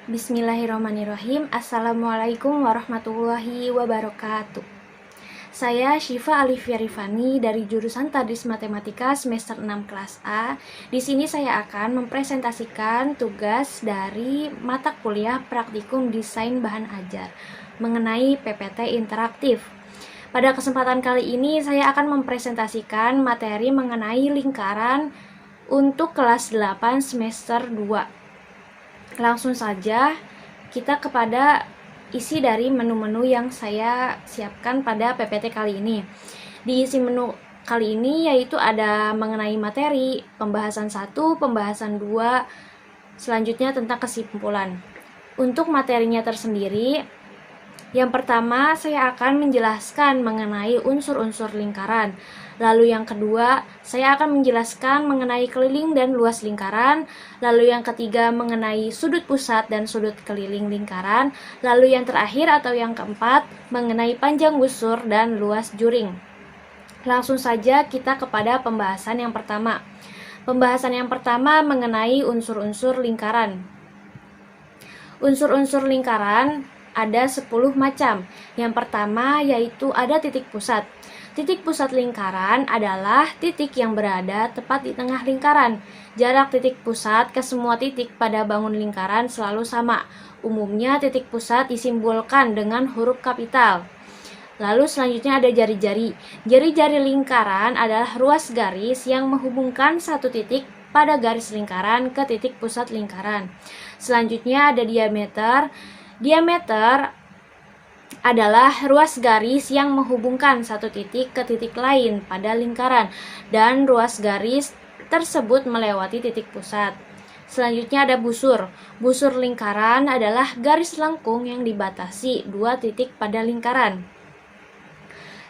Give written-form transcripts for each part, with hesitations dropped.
Bismillahirrahmanirrahim. Assalamualaikum warahmatullahi wabarakatuh. Saya Syifa Alifia Rifani dari jurusan Tadris Matematika semester 6 kelas A. Di sini saya akan mempresentasikan tugas dari mata kuliah Praktikum Desain Bahan Ajar mengenai PPT interaktif. Pada kesempatan kali ini saya akan mempresentasikan materi mengenai lingkaran untuk kelas 8 semester 2. Langsung saja kita kepada isi dari menu-menu yang saya siapkan pada PPT kali ini. Di isi menu kali ini yaitu ada mengenai materi, pembahasan 1, pembahasan 2, selanjutnya tentang kesimpulan. Untuk materinya tersendiri, yang pertama saya akan menjelaskan mengenai unsur-unsur lingkaran. Lalu yang kedua, saya akan menjelaskan mengenai keliling dan luas lingkaran. Lalu yang ketiga, mengenai sudut pusat dan sudut keliling lingkaran. Lalu yang terakhir atau yang keempat, mengenai panjang busur dan luas juring. Langsung saja kita kepada pembahasan yang pertama. Pembahasan yang pertama mengenai unsur-unsur lingkaran. Unsur-unsur lingkaran ada 10 macam. Yang pertama yaitu ada titik pusat. Titik pusat lingkaran adalah titik yang berada tepat di tengah lingkaran. Jarak titik pusat ke semua titik pada bangun lingkaran selalu sama. Umumnya titik pusat disimbolkan dengan huruf kapital. Lalu selanjutnya ada jari-jari. Jari-jari lingkaran adalah ruas garis yang menghubungkan satu titik pada garis lingkaran ke titik pusat lingkaran. Selanjutnya ada diameter. Diameter adalah ruas garis yang menghubungkan satu titik ke titik lain pada lingkaran, dan ruas garis tersebut melewati titik pusat. Selanjutnya ada busur. Busur lingkaran adalah garis lengkung yang dibatasi dua titik pada lingkaran.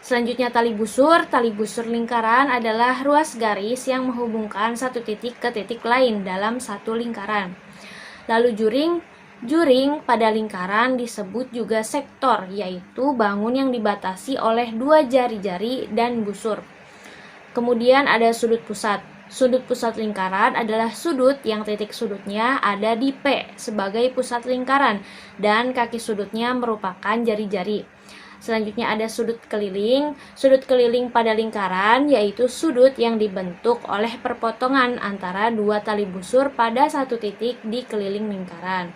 Selanjutnya tali busur. Tali busur lingkaran adalah ruas garis yang menghubungkan satu titik ke titik lain dalam satu lingkaran. Lalu juring. Juring pada lingkaran disebut juga sektor, yaitu bangun yang dibatasi oleh dua jari-jari dan busur. Kemudian ada sudut pusat. Sudut pusat lingkaran adalah sudut yang titik sudutnya ada di P sebagai pusat lingkaran dan kaki sudutnya merupakan jari-jari. Selanjutnya ada sudut keliling. Sudut keliling pada lingkaran yaitu sudut yang dibentuk oleh perpotongan antara dua tali busur pada satu titik di keliling lingkaran.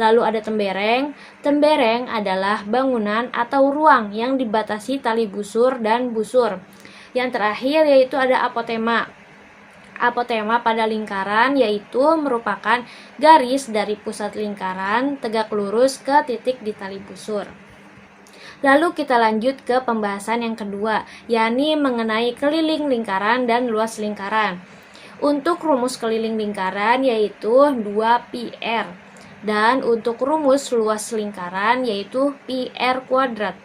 Lalu ada tembereng. Tembereng adalah bangunan atau ruang yang dibatasi tali busur dan busur. Yang terakhir yaitu ada apotema. Apotema pada lingkaran yaitu merupakan garis dari pusat lingkaran tegak lurus ke titik di tali busur. Lalu kita lanjut ke pembahasan yang kedua, yakni mengenai keliling lingkaran dan luas lingkaran. Untuk rumus keliling lingkaran yaitu 2πr. Dan untuk rumus luas lingkaran yaitu pi r kuadrat.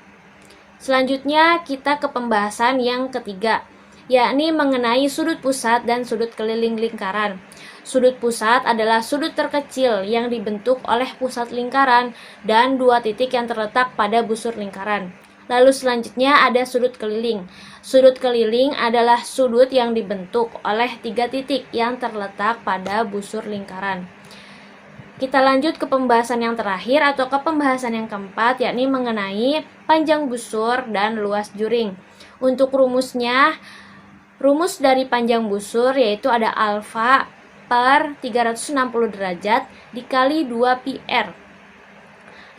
Selanjutnya kita ke pembahasan yang ketiga, yakni mengenai sudut pusat dan sudut keliling lingkaran. Sudut pusat adalah sudut terkecil yang dibentuk oleh pusat lingkaran dan dua titik yang terletak pada busur lingkaran. Lalu selanjutnya ada sudut keliling. Sudut keliling adalah sudut yang dibentuk oleh tiga titik yang terletak pada busur lingkaran. Kita lanjut ke pembahasan yang terakhir atau ke pembahasan yang keempat, yakni mengenai panjang busur dan luas juring. Untuk rumusnya, rumus dari panjang busur yaitu ada alfa per 360 derajat dikali 2πr.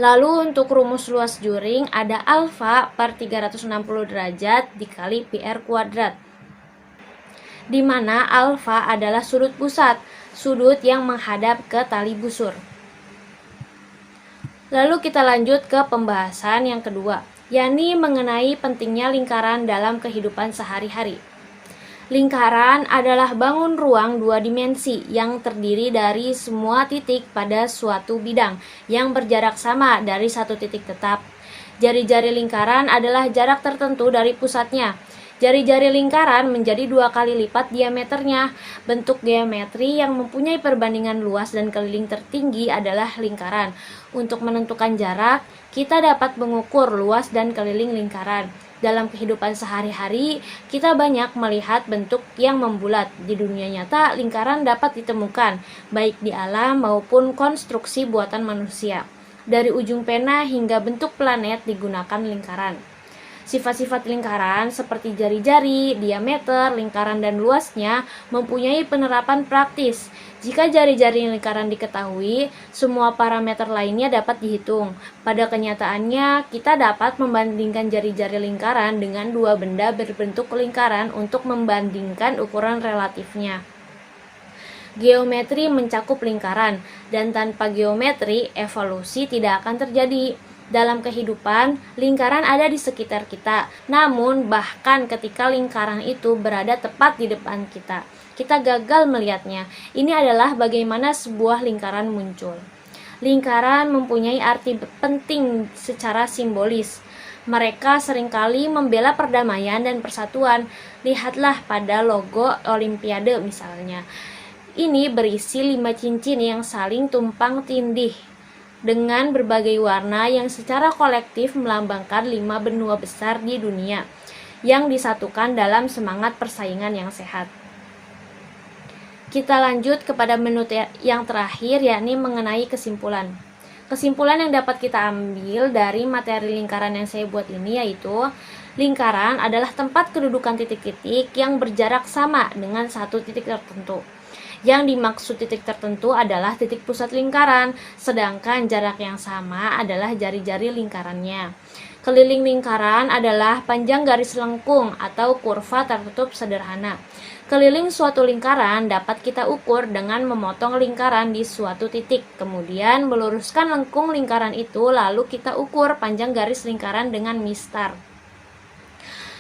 Lalu untuk rumus luas juring ada alfa per 360 derajat dikali πr kuadrat, di mana alfa adalah sudut pusat, sudut yang menghadap ke tali busur. Lalu kita lanjut ke pembahasan yang kedua, yakni mengenai pentingnya lingkaran dalam kehidupan sehari-hari. Lingkaran adalah bangun ruang dua dimensi yang terdiri dari semua titik pada suatu bidang yang berjarak sama dari satu titik tetap. Jari-jari lingkaran adalah jarak tertentu dari pusatnya. Jari-jari lingkaran menjadi 2 kali lipat diameternya. Bentuk geometri yang mempunyai perbandingan luas dan keliling tertinggi adalah lingkaran. Untuk menentukan jarak, kita dapat mengukur luas dan keliling lingkaran. Dalam kehidupan sehari-hari, kita banyak melihat bentuk yang membulat. Di dunia nyata, lingkaran dapat ditemukan, baik di alam maupun konstruksi buatan manusia. Dari ujung pena hingga bentuk planet digunakan lingkaran. Sifat-sifat lingkaran seperti jari-jari, diameter, lingkaran, dan luasnya mempunyai penerapan praktis. Jika jari-jari lingkaran diketahui, semua parameter lainnya dapat dihitung. Pada kenyataannya, kita dapat membandingkan jari-jari lingkaran dengan dua benda berbentuk lingkaran untuk membandingkan ukuran relatifnya. Geometri mencakup lingkaran, dan tanpa geometri, evolusi tidak akan terjadi. Dalam kehidupan, lingkaran ada di sekitar kita. Namun, bahkan ketika lingkaran itu berada tepat di depan kita, kita gagal melihatnya. Ini adalah bagaimana sebuah lingkaran muncul. Lingkaran mempunyai arti penting secara simbolis. Mereka seringkali membela perdamaian dan persatuan. Lihatlah pada logo Olimpiade misalnya. Ini berisi 5 cincin yang saling tumpang tindih dengan berbagai warna yang secara kolektif melambangkan 5 benua besar di dunia yang disatukan dalam semangat persaingan yang sehat. Kita lanjut kepada menu yang terakhir, yakni mengenai kesimpulan. Kesimpulan yang dapat kita ambil dari materi lingkaran yang saya buat ini yaitu lingkaran adalah tempat kedudukan titik-titik yang berjarak sama dengan satu titik tertentu. Yang dimaksud titik tertentu adalah titik pusat lingkaran, sedangkan jarak yang sama adalah jari-jari lingkarannya. Keliling lingkaran adalah panjang garis lengkung atau kurva tertutup sederhana. Keliling suatu lingkaran dapat kita ukur dengan memotong lingkaran di suatu titik, kemudian meluruskan lengkung lingkaran itu, lalu kita ukur panjang garis lingkaran dengan mistar.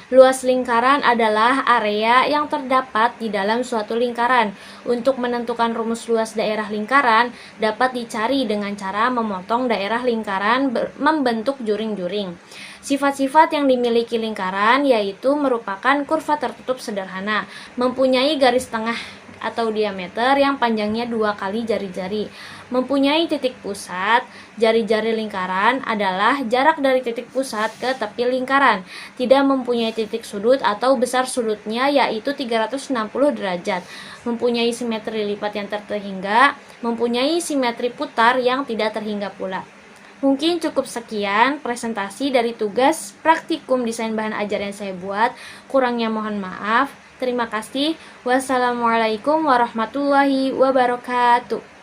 Luas lingkaran adalah area yang terdapat di dalam suatu lingkaran. Untuk menentukan rumus luas daerah lingkaran dapat dicari dengan cara memotong daerah lingkaran membentuk juring-juring. Sifat-sifat yang dimiliki lingkaran yaitu merupakan kurva tertutup sederhana, mempunyai garis tengah atau diameter yang panjangnya 2 kali jari-jari, mempunyai titik pusat. Jari-jari lingkaran adalah jarak dari titik pusat ke tepi lingkaran, tidak mempunyai titik sudut atau besar sudutnya yaitu 360 derajat, mempunyai simetri lipat yang terhingga, mempunyai simetri putar yang tidak terhingga pula. Mungkin cukup sekian presentasi dari tugas praktikum desain bahan ajar yang saya buat. Kurangnya mohon maaf. Terima kasih. Wassalamualaikum warahmatullahi wabarakatuh.